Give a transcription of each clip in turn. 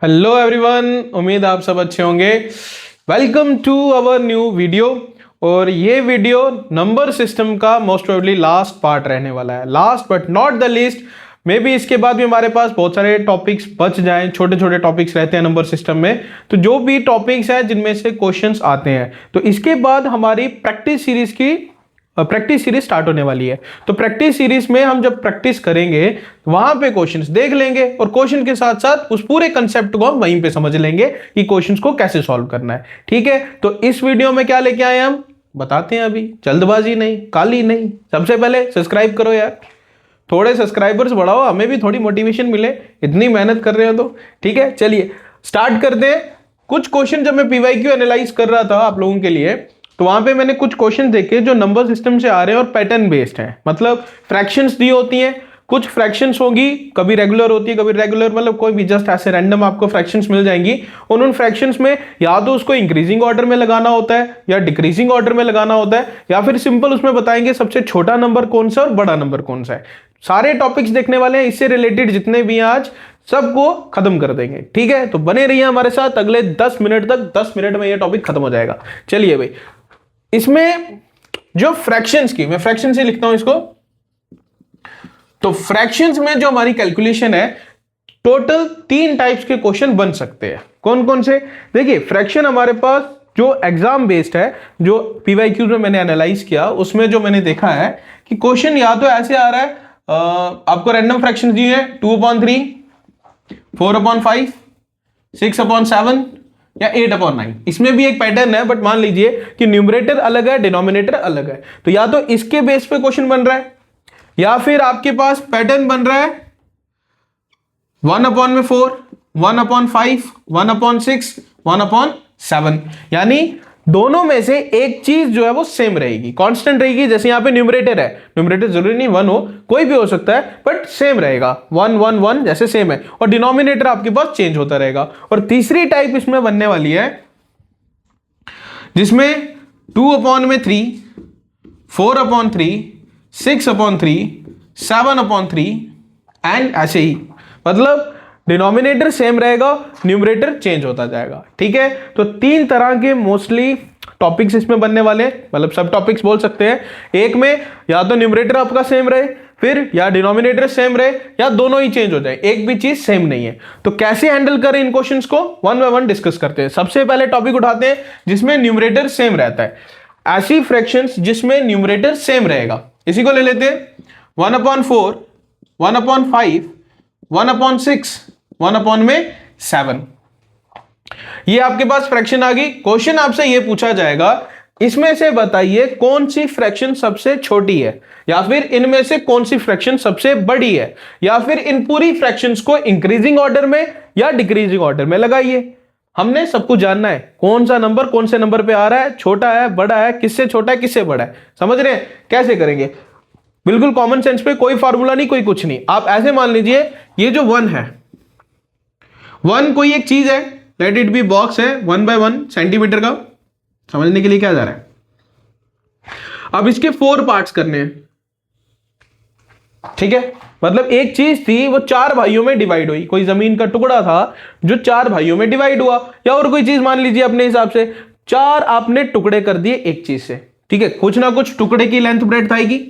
Hello everyone, उम्मीद आप सब अच्छे होंगे। Welcome to our new video. और ये वीडियो नंबर सिस्टम का मोस्ट प्रोबेबली लास्ट पार्ट रहने वाला है, last but not the least. Maybe इसके बाद भी हमारे पास बहुत सारे टॉपिक्स बच जाएं, छोटे छोटे टॉपिक्स रहते हैं नंबर सिस्टम में। तो जो भी टॉपिक्स हैं जिनमें से क्वेश्चंस आते हैं, तो इसके बाद हमारी प्रैक्टिस सीरीज स्टार्ट होने वाली है। तो प्रैक्टिस सीरीज में हम जब प्रैक्टिस करेंगे वहां पे क्वेश्चंस देख लेंगे और क्वेश्चन के साथ साथ उस पूरे कंसेप्ट को हम वहीं पे समझ लेंगे कि क्वेश्चंस को कैसे सॉल्व करना है। ठीक है, तो इस वीडियो में क्या लेके आए हम बताते हैं। अभी जल्दबाजी नहीं, काली नहीं। सबसे पहले सब्सक्राइब करो यार, थोड़े सब्सक्राइबर्स बढ़ाओ, हमें भी थोड़ी मोटिवेशन मिले, इतनी मेहनत कर रहे हो तो। ठीक है, चलिए स्टार्ट करते हैं। कुछ क्वेश्चन जब मैं पीवाईक्यू एनालाइज कर रहा था आप लोगों के लिए, तो वहां पे मैंने कुछ क्वेश्चन देखे जो नंबर सिस्टम से आ रहे हैं और पैटर्न बेस्ड हैं। मतलब फ्रैक्शंस दी होती हैं, कुछ फ्रैक्शंस होगी, कभी रेगुलर होती है कभी रेगुलर, मतलब कोई भी जस्ट ऐसे रैंडम आपको फ्रैक्शंस मिल जाएंगी। और उन फ्रैक्शंस में या तो उसको इंक्रीजिंग ऑर्डर में लगाना होता है या डिक्रीजिंग ऑर्डर में लगाना होता है, या फिर सिंपल उसमें बताएंगे सबसे छोटा नंबर कौन सा और बड़ा नंबर कौन सा है। सारे टॉपिक्स देखने वाले हैं, इससे रिलेटेड जितने भी हैं आज सबको खत्म कर देंगे। ठीक है, तो बने रहिए हमारे साथ अगले 10 मिनट तक। 10 मिनट में ये टॉपिक खत्म हो जाएगा। चलिए भाई, इसमें जो फ्रैक्शंस की, मैं फ्रैक्शन से लिखता हूं इसको। तो फ्रैक्शंस में जो हमारी कैलकुलेशन है, टोटल 3 टाइप्स के क्वेश्चन बन सकते हैं। कौन कौन से? देखिए, फ्रैक्शन हमारे पास जो एग्जाम बेस्ड है, जो पीवाईक्यू में मैंने एनालाइज किया, उसमें जो मैंने देखा है कि क्वेश्चन या तो ऐसे आ रहा है, आपको रैंडम फ्रैक्शन दिए हैं 2/3, 4/5, 6/7 या 8/9। इसमें भी एक पैटर्न है, बट मान लीजिए कि न्यूमरेटर अलग है, डिनोमिनेटर अलग है। तो या तो इसके बेस पे क्वेश्चन बन रहा है, या फिर आपके पास पैटर्न बन रहा है 1/4, 1/5, 1/6, 1/7। यानी दोनों में से एक चीज जो है वो सेम रहेगी, कांस्टेंट रहेगी। जैसे यहां पे न्यूमरेटर है, न्यूमरेटर जरूरी नहीं 1 हो, कोई भी हो सकता है, बट सेम रहेगा, 1 1 1 जैसे सेम है। और डिनोमिनेटर आपके पास चेंज होता रहेगा। और तीसरी टाइप इसमें बनने वाली है जिसमें 2/3, 4/3, 6/3, 7/3 एंड ऐसे ही। मतलब डिनोमिनेटर सेम रहेगा, न्यूमरेटर चेंज होता जाएगा। ठीक है, तो 3 तरह के मोस्टली टॉपिक्स इसमें बनने वाले हैं, मतलब सब टॉपिक्स बोल सकते हैं। एक में या तो न्यूमरेटर आपका सेम रहे, फिर या डिनोमिनेटर सेम रहे, या दोनों ही चेंज हो जाए, एक भी चीज सेम नहीं है। तो कैसे हैंडल करें इन क्वेश्चंस को, वन बाय वन डिस्कस करते हैं। सबसे पहले टॉपिक उठाते हैं जिसमें न्यूमरेटर सेम रहता है। ऐसी फ्रैक्शंस जिसमें न्यूमरेटर सेम रहेगा, इसी को ले लेते हैं। 1/4, 1/5, 1/6, 1/7। ये आपके पास फ्रैक्शन आ गई। क्वेश्चन आपसे ये पूछा जाएगा, इसमें से बताइए कौन सी फ्रैक्शन सबसे छोटी है, या फिर इनमें से कौन सी फ्रैक्शन सबसे बड़ी है, या फिर इन पूरी फ्रैक्शंस को इंक्रीजिंग ऑर्डर में या डिक्रीजिंग ऑर्डर में लगाइए। हमने सब कुछ जानना है, कौन सा नंबर कौन से नंबर पे आ रहा है, छोटा है बड़ा है, किससे छोटा है किससे बड़ा है। समझ रहे हैं कैसे करेंगे? बिल्कुल कॉमन सेंस पे, कोई फार्मूला नहीं, कोई कुछ नहीं। आप ऐसे मान लीजिए ये जो 1 है, 1 कोई एक चीज है, लेट इट बी बॉक्स है 1/1 सेंटीमीटर का। समझने के लिए क्या जा रहा है? अब इसके 4 पार्ट्स करने हैं। ठीक है, मतलब एक चीज थी वो 4 भाइयों में डिवाइड हुई, कोई जमीन का टुकड़ा था जो 4 भाइयों में डिवाइड हुआ, या और कोई चीज मान लीजिए अपने हिसाब से। 4 आपने टुकड़े कर दिए एक चीज से। ठीक है, कुछ ना कुछ टुकड़े की लेंथ ब्रेड्थ आएगी,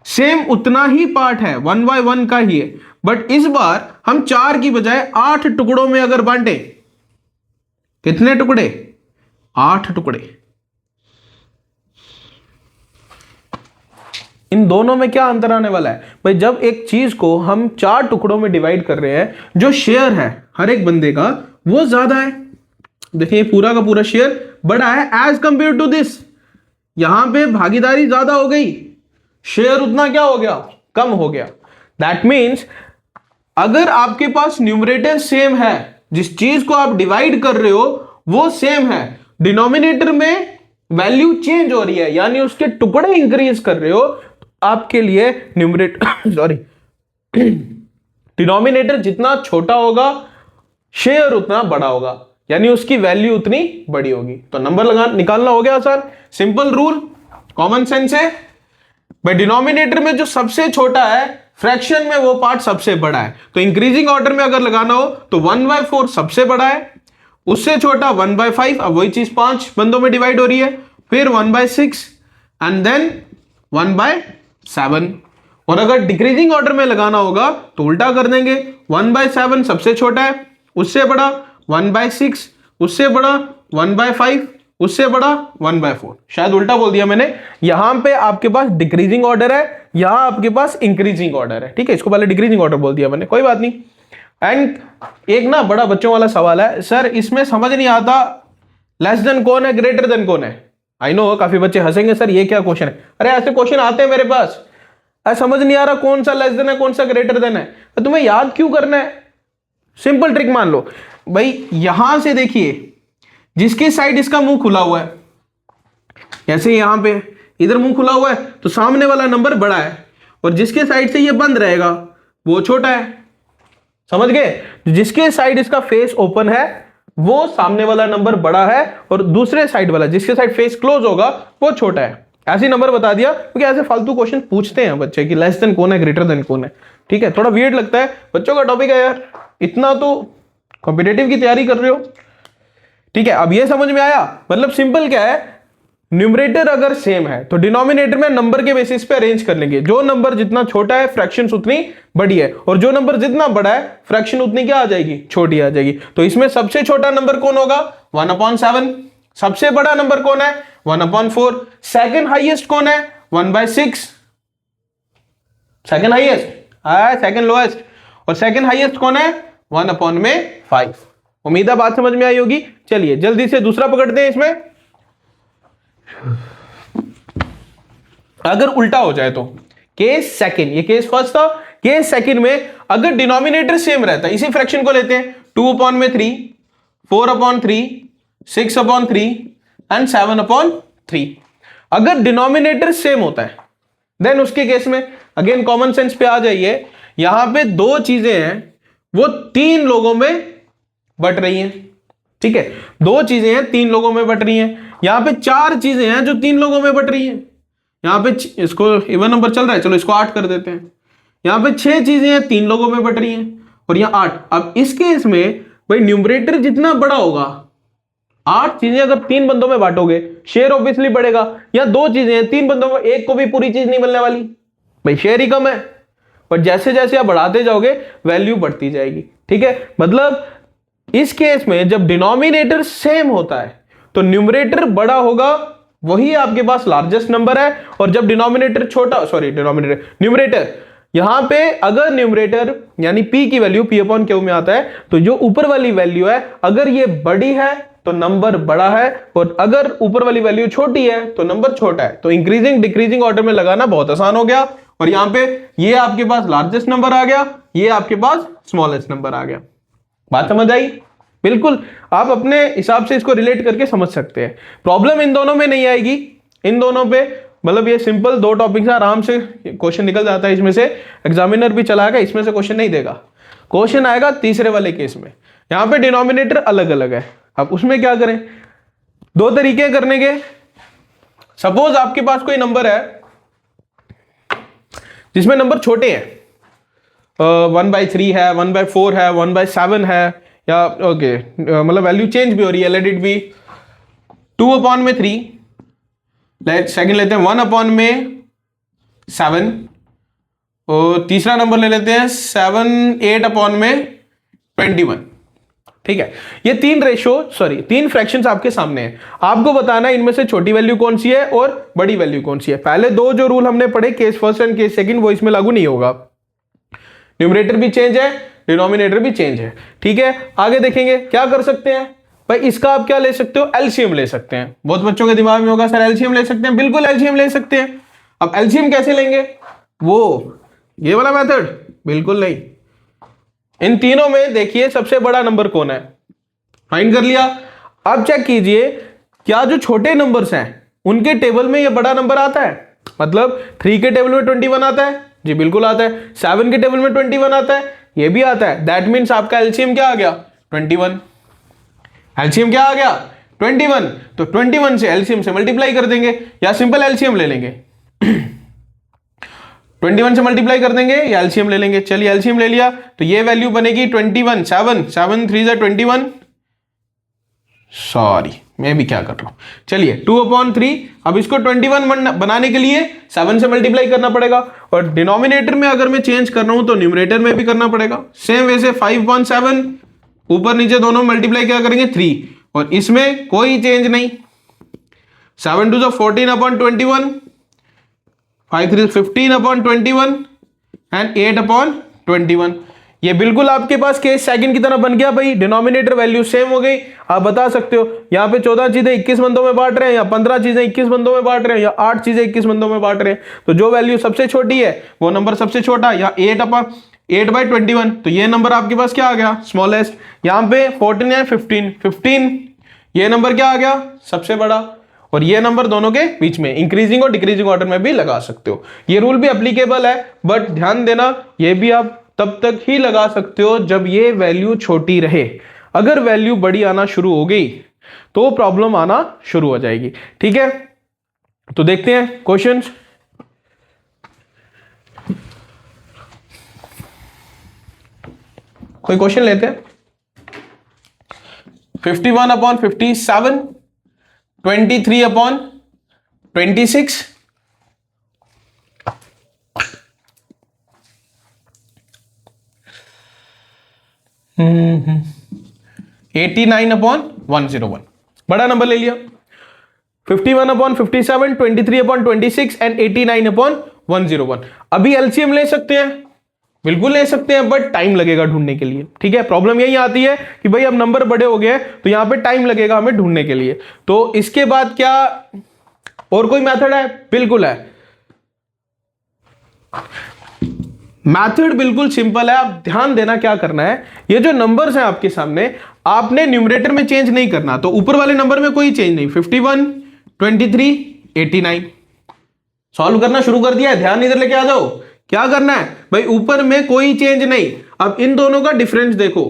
सेम उतना ही पार्ट है, 1/1 का ही है, बट इस बार हम 4 की बजाय 8 टुकड़ों में अगर बांटे, कितने टुकड़े? 8 टुकड़े। इन दोनों में क्या अंतर आने वाला है भाई? जब एक चीज को हम 4 टुकड़ों में डिवाइड कर रहे हैं, जो शेयर है हर एक बंदे का वो ज्यादा है। देखिए पूरा का पूरा शेयर बड़ा है एज कंपेयर टू दिस। यहां पे भागीदारी ज्यादा हो गई, शेयर उतना क्या हो गया? कम हो गया। दैट मीन्स अगर आपके पास न्यूमरेटर सेम है, जिस चीज को आप डिवाइड कर रहे हो वो सेम है, डिनोमिनेटर में वैल्यू चेंज हो रही है, यानी उसके टुकड़े इंक्रीज कर रहे हो, आपके लिए न्यूमरेटर सॉरी डिनोमिनेटर जितना छोटा होगा शेयर उतना बड़ा होगा, यानी उसकी वैल्यू उतनी बड़ी होगी। तो नंबर निकालना हो गया sir, simple rule, common sense है भाई। डिनोमिनेटर में जो सबसे छोटा है फ्रैक्शन में वो पार्ट सबसे बड़ा है। तो इंक्रीजिंग ऑर्डर में अगर लगाना हो तो 1/4 सबसे बड़ा है, उससे छोटा 1/5, अब वही चीज 5 बंदों में डिवाइड हो रही है, फिर 1/6 एंड देन 1/7। और अगर डिक्रीजिंग ऑर्डर में लगाना होगा तो उल्टा कर देंगे, 1/7 सबसे छोटा है, उससे बड़ा 1/6, उससे बड़ा 1/5, उससे बड़ा 1/4। शायद उल्टा बोल दिया मैंने, यहां पे आपके पास डिक्रीजिंग ऑर्डर है, यहां आपके पास इंक्रीजिंग ऑर्डर है। ठीक है, इसको पहले डिक्रीजिंग ऑर्डर बोल दिया मैंने, कोई बात नहीं। एंड एक ना बड़ा बच्चों वाला सवाल है, सर इसमें समझ नहीं आता लेस देन कौन है, ग्रेटर देन कौन है। आई नो काफी बच्चे हंसेंगे, सर ये क्या क्वेश्चन है। अरे ऐसे क्वेश्चन आते हैं मेरे पास, समझ नहीं आ रहा कौन सा लेस देन है कौन सा ग्रेटर देन है, तो तुम्हें याद क्यों करना है। सिंपल ट्रिक मान लो भाई, यहां से देखिए जिसके साइड इसका मुंह खुला हुआ है, जैसे यहां पे इधर मुंह खुला हुआ है तो सामने वाला नंबर बड़ा है, और जिसके साइड से ये बंद रहेगा वो छोटा है। समझ गए, जिसके साइड इसका फेस ओपन है वो सामने वाला नंबर बड़ा है, और दूसरे साइड वाला जिसके साइड फेस क्लोज होगा वो छोटा है। ऐसे नंबर बता दिया, क्योंकि ऐसे फालतू क्वेश्चन पूछते हैं बच्चे कि लेस देन कौन है ग्रेटर देन कौन है। ठीक है, थोड़ा वियर्ड लगता है, बच्चों का टॉपिक है यार, इतना तो कॉम्पिटिटिव की तैयारी कर रहे हो। ठीक है, अब ये समझ में आया, मतलब सिंपल क्या है, न्यूमरेटर अगर सेम है तो डिनोमिनेटर में नंबर के बेसिस पे अरेंज कर लेंगे, जो नंबर जितना छोटा है फ्रैक्शन उतनी बड़ी है, और जो नंबर जितना बड़ा है फ्रैक्शन उतनी क्या आ जाएगी, छोटी आ जाएगी। तो इसमें सबसे छोटा नंबर कौन होगा, 1/7। सबसे बड़ा नंबर कौन है, 1/4। सेकंड हाईएस्ट कौन है, 1/6। सेकंड हाईएस्ट, सेकंड लोएस्ट, और सेकंड हाईएस्ट कौन है, 1/5। उम्मीद है बात समझ में आई होगी। चलिए जल्दी से दूसरा पकड़ते हैं। इसमें अगर उल्टा हो जाए तो केस सेकंड, ये केस फर्स्ट था, केस सेकंड में अगर डिनोमिनेटर सेम रहता है, इसी फ्रैक्शन को लेते हैं, 2/3, 4/3, 6/3 एंड 7/3। अगर डिनोमिनेटर सेम होता है देन उसके केस में अगेन कॉमन सेंस पे आ जाइए, यहां पे दो चीजें हैं वो 3 लोगों में बट रही हैं। ठीक है, 2 चीजें हैं 3 लोगों में बट रही हैं, यहां पे 4 चीजें हैं जो 3 लोगों में बट रही हैं। यहां पे इसको इवन नंबर चल रहा है, चलो इसको 8 कर देते हैं। यहां पे 6 चीजें हैं 3 लोगों में बट रही हैं, और यहां 8। अब इस केस में भाई न्यूमरेटर जितना बड़ा होगा, 8 चीजें अगर 3 बंदों में बांटोगे शेयर ऑब्वियसली बढ़ेगा, या 2 चीजें हैं 3 बंदों में, एक को भी पूरी चीज नहीं मिलने वाली, भाई शेयर ही कम है। पर जैसे जैसे आप बढ़ाते जाओगे वैल्यू बढ़ती जाएगी। ठीक है, मतलब इस केस में जब डिनोमिनेटर सेम होता है तो न्यूमरेटर बड़ा होगा, वही आपके पास लार्जेस्ट नंबर है। और जब डिनोमिनेटर छोटा, सॉरी डिनोमिनेटर, न्यूमरेटर, यहां पे अगर न्यूमरेटर यानी p की वैल्यू p/q में आता है, तो जो ऊपर वाली वैल्यू है अगर ये बड़ी है तो नंबर बड़ा है, और अगर ऊपर वाली वैल्यू छोटी है तो नंबर छोटा है। तो इंक्रीजिंग डिक्रीजिंग ऑर्डर में लगाना बहुत आसान हो गया, और यहां पे ये आपके पास लार्जेस्ट नंबर आ गया, ये आपके पास स्मॉलेस्ट नंबर आ गया। बात समझ आई? बिल्कुल, आप अपने हिसाब से इसको रिलेट करके समझ सकते हैं। प्रॉब्लम इन दोनों में नहीं आएगी, इन दोनों पे मतलब ये सिंपल 2 टॉपिक से आराम से क्वेश्चन निकल जाता है। इसमें से एग्जामिनर भी चलाएगा, इसमें से क्वेश्चन नहीं देगा, क्वेश्चन आएगा तीसरे वाले केस में। यहां पे डिनोमिनेटर अलग अलग है, अब उसमें क्या करें, 2 तरीके करने के। सपोज आपके पास कोई नंबर है जिसमें नंबर छोटे हैं, 1/3 है, 1/4 है, 1/7 है, या ओके मतलब वैल्यू चेंज भी हो रही है, लेट इट बी 2/3, सेकंड लेते हैं 1/7, और तीसरा नंबर ले लेते हैं 8/21। ठीक है, ये 3 फ्रैक्शंस आपके सामने हैं, आपको बताना है इनमें से छोटी वैल्यू कौन सी है और बड़ी वैल्यू कौन सी है। पहले 2 जो रूल हमने पढ़े, case first and case second, वो इसमें लागू नहीं होगा। न्यूमरेटर भी चेंज है, डिनोमिनेटर भी चेंज है। ठीक है, आगे देखेंगे क्या कर सकते हैं भाई। इसका आप क्या ले सकते हो, एलसीएम ले सकते हैं। बहुत बच्चों के दिमाग में होगा सर एलसीएम ले सकते हैं, बिल्कुल एलसीएम ले सकते हैं। अब एलसीएम कैसे लेंगे, वो ये वाला मेथड बिल्कुल नहीं। इन तीनों में देखिए सबसे बड़ा नंबर कौन है, फाइंड कर लिया। अब चेक कीजिए क्या जो छोटे नंबर्स हैं उनके टेबल में ये बड़ा नंबर आता है, मतलब 3 के टेबल में 21 आता है, जी बिल्कुल आता है। 7 के टेबल में 21 आता है, ये भी आता है। दैट मीन्स आपका एलसीएम क्या आ गया, 21। एलसीएम क्या आ गया, 21। तो 21 से एलसीएम से मल्टीप्लाई कर देंगे, या सिंपल एलसीएम ले लेंगे। 21 से मल्टीप्लाई कर देंगे या एलसीएम ले लेंगे। चलिए एलसीएम ले लिया तो ये वैल्यू बनेगी 21, 7 3 जा 21, सॉरी मैं भी क्या कर रहा हूं, चलिए 2/3। अब इसको 21 बनाने के लिए 7 से मल्टीप्लाई करना पड़ेगा, और डिनोमिनेटर में अगर मैं चेंज कर रहा हूं तो न्यूमरेटर में भी करना पड़ेगा। सेम वैसे 5/7 ऊपर नीचे दोनों मल्टीप्लाई क्या करेंगे 3, और इसमें कोई चेंज नहीं। 7 2 14/21, 5 3 15/21 एंड 8/21। ये बिल्कुल आपके पास केस सेकंड की तरह बन गया भाई, डिनोमिनेटर वैल्यू सेम हो गई। आप बता सकते हो यहाँ पे 14 चीजें 21 बंदों में बांट रहे हैं, या 15 चीजें 21 बंदों में बांट रहे हैं, या 8 चीजें 21 बंदों में बांट रहे हैं, तो जो वैल्यू सबसे छोटी है वो नंबर सबसे छोटा, या 8/21, तो ये नंबर आपके पास क्या आ गया स्मॉलेस्ट। यहाँ पे 14 है 15, ये नंबर क्या आ गया सबसे बड़ा, और ये नंबर दोनों के बीच में इंक्रीजिंग और डिक्रीजिंग ऑर्डर में भी लगा सकते हो। ये रूल भी एप्लीकेबल है, बट ध्यान देना ये भी आप तब तक ही लगा सकते हो जब ये वैल्यू छोटी रहे। अगर वैल्यू बड़ी आना शुरू हो गई तो प्रॉब्लम आना शुरू हो जाएगी। ठीक है, तो देखते हैं क्वेश्चंस। कोई क्वेश्चन लेते हैं। 51/57, 23/26, 89/101, बड़ा नंबर ले लिया। 51/57, 23/26 एंड 89/101। अभी एलसीएम ले सकते हैं, बिल्कुल ले सकते हैं, बट टाइम लगेगा ढूंढने के लिए। ठीक है, प्रॉब्लम यही आती है कि भाई अब नंबर बड़े हो गए तो यहां पे टाइम लगेगा हमें ढूंढने के लिए। तो इसके बाद क्या और कोई मेथड है? बिल्कुल है, मेथड बिल्कुल सिंपल है। आप ध्यान देना क्या करना है, ये जो नंबर्स हैं आपके सामने, आपने न्यूमरेटर में चेंज नहीं करना, तो ऊपर वाले नंबर में कोई चेंज नहीं। 51, 23, 89 सॉल्व करना शुरू कर दिया है। ध्यान इधर लेके आ जाओ, क्या करना है भाई, ऊपर में कोई चेंज नहीं। अब इन दोनों का डिफरेंस देखो,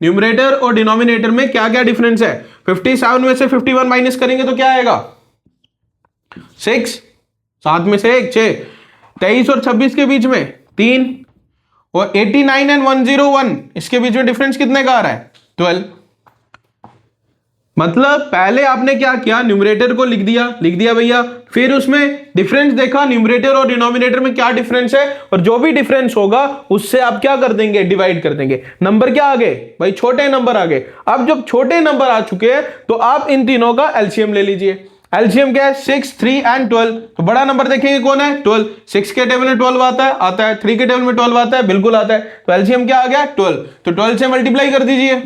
न्यूमरेटर और डिनोमिनेटर में क्या क्या डिफरेंस है। 57 में से 51 माइनस करेंगे तो क्या आएगा 6, 7 में से 1 6, 23 और 26 के बीच में 3, और 89 एंड 101 इसके बीच में डिफरेंस कितने का आ रहा है 12। मतलब पहले आपने क्या किया, न्यूमरेटर को लिख दिया भैया, फिर उसमें डिफरेंस देखा न्यूमरेटर और डिनोमिनेटर में क्या डिफरेंस है, और जो भी डिफरेंस होगा उससे आप क्या कर देंगे डिवाइड कर देंगे। नंबर क्या आ गए भाई, छोटे नंबर आ गए। अब जब छोटे नंबर आ चुके हैं तो आप इन तीनों का एलसीएम ले लीजिए। एलसीएम क्या है 6, 3 एंड 12। तो बड़ा नंबर देखेंगे कौन है 12। 6 के टेबल में 12 आता है, 3 के टेबल में 12 आता है, बिल्कुल आता है। तो एलसीएम क्या आ गया 12। तो 12 से मल्टीप्लाई कर दीजिए,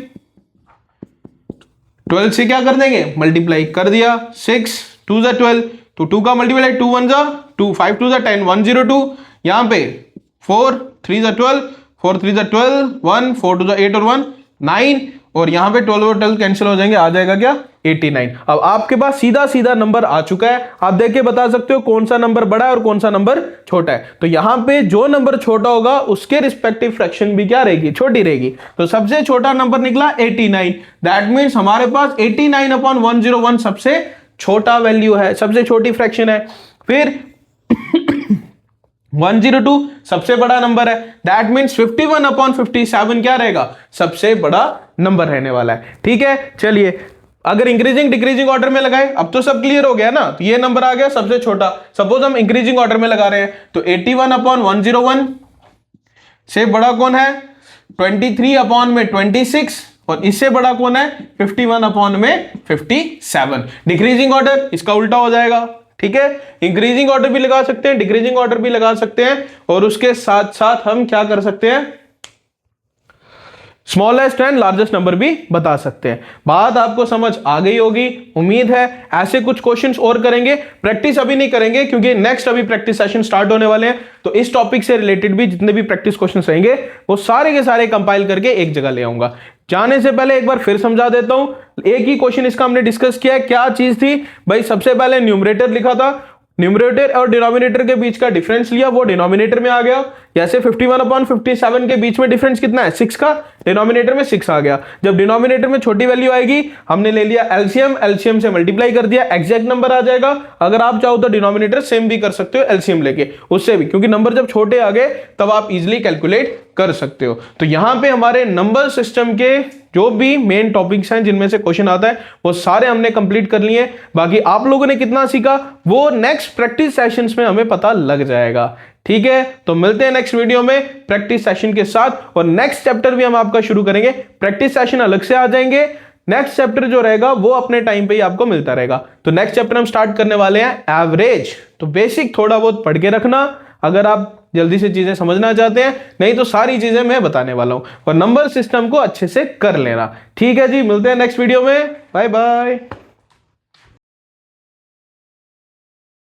12 से क्या कर देंगे मल्टीप्लाई कर दिया। 6 2 जा 12, तो 2 का मल्टीप्लाई 2 1 जा 2, 5 2 जा 10, 102। यहां पे 4 3 जा 12, 4 3 जा 12, 1 4 2 जा 8 और 1 9, और यहां पे 12 और 12 कैंसिल हो जाएंगे, आ जाएगा क्या 89। अब आपके पास सीधा सीधा नंबर आ चुका है, आप देख के बता सकते हो कौन सा नंबर बड़ा है और कौन सा नंबर छोटा है। तो यहां पे जो नंबर छोटा होगा उसके रिस्पेक्टिव फ्रैक्शन भी क्या रहेगी छोटी रहेगी। तो सबसे छोटा नंबर निकला 89, दैट मीन्स हमारे पास 89/101 सबसे छोटा वैल्यू है, सबसे छोटी फ्रैक्शन है। फिर 102 सबसे बड़ा नंबर है, दैट मीन्स 51/57 क्या रहेगा सबसे बड़ा नंबर रहने वाला है। ठीक है, चलिए अगर इंक्रीजिंग डिक्रीजिंग ऑर्डर में लगाए, अब तो सब क्लियर हो गया ना, तो ये नंबर आ गया सबसे छोटा। सपोज हम इंक्रीजिंग ऑर्डर में लगा रहे हैं, तो 81/101 से बड़ा कौन है 23/26, और इससे बड़ा कौन है 51/57। डिक्रीजिंग ऑर्डर इसका उल्टा हो जाएगा। ठीक है, इंक्रीजिंग ऑर्डर भी लगा सकते हैं, डिक्रीजिंग ऑर्डर भी लगा सकते हैं, और उसके साथ साथ हम क्या कर सकते हैं स्मॉलेस्ट एंड लार्जेस्ट नंबर भी बता सकते हैं। बात आपको समझ आ गई होगी उम्मीद है। ऐसे कुछ क्वेश्चंस और करेंगे, प्रैक्टिस अभी नहीं करेंगे क्योंकि नेक्स्ट अभी प्रैक्टिस सेशन स्टार्ट होने वाले हैं। तो इस टॉपिक से रिलेटेड भी जितने भी प्रैक्टिस क्वेश्चंस रहेंगे वो सारे के सारे कंपाइल करके एक जगह ले आऊंगा। जाने से पहले एक बार फिर समझा देता हूं, एक ही क्वेश्चन इसका हमने डिस्कस किया है। क्या चीज थी भाई, सबसे पहले न्यूमरेटर लिखा था, न्यूमरेटर और डिनोमिनेटर के बीच का डिफरेंस लिया, वो डिनोमिनेटर में आ गया। जैसे 51/57 के बीच में डिफरेंस कितना है, 6 का, डिनोमिनेटर में 6 आ गया। जब डिनोमिनेटर में छोटी वैल्यू आएगी, हमने ले लिया एलसीएम, एलसीएम से मल्टीप्लाई कर दिया, एग्जैक्ट नंबर आ जाएगा। अगर आप चाहो तो डिनोमिनेटर सेम भी कर सकते हो एलसीएम लेके, उससे भी, क्योंकि नंबर जब छोटे आ गए तब आप इजिली कैलकुलेट कर सकते हो। तो यहां पे हमारे नंबर सिस्टम के जो भी मेन टॉपिक्स हैं जिनमें से क्वेश्चन आता है वो सारे हमने कंप्लीट कर लिए। बाकी आप लोगों ने कितना सीखा वो नेक्स्ट प्रैक्टिस सेशंस में हमें पता लग जाएगा। ठीक है, तो मिलते हैं नेक्स्ट वीडियो में प्रैक्टिस सेशन के साथ, और नेक्स्ट चैप्टर भी हम आपका शुरू करेंगे। प्रैक्टिस सेशन अलग से आ जाएंगे, नेक्स्ट चैप्टर जो रहेगा वो अपने टाइम पे ही आपको मिलता रहेगा। तो नेक्स्ट चैप्टर हम स्टार्ट करने वाले हैं एवरेज। तो बेसिक थोड़ा बहुत पढ़ के रखना अगर आप जल्दी से चीजें समझना चाहते हैं, नहीं तो सारी चीजें मैं बताने वाला हूं, और नंबर सिस्टम को अच्छे से कर लेना। ठीक है जी, मिलते हैं नेक्स्ट वीडियो में, बाय बाय।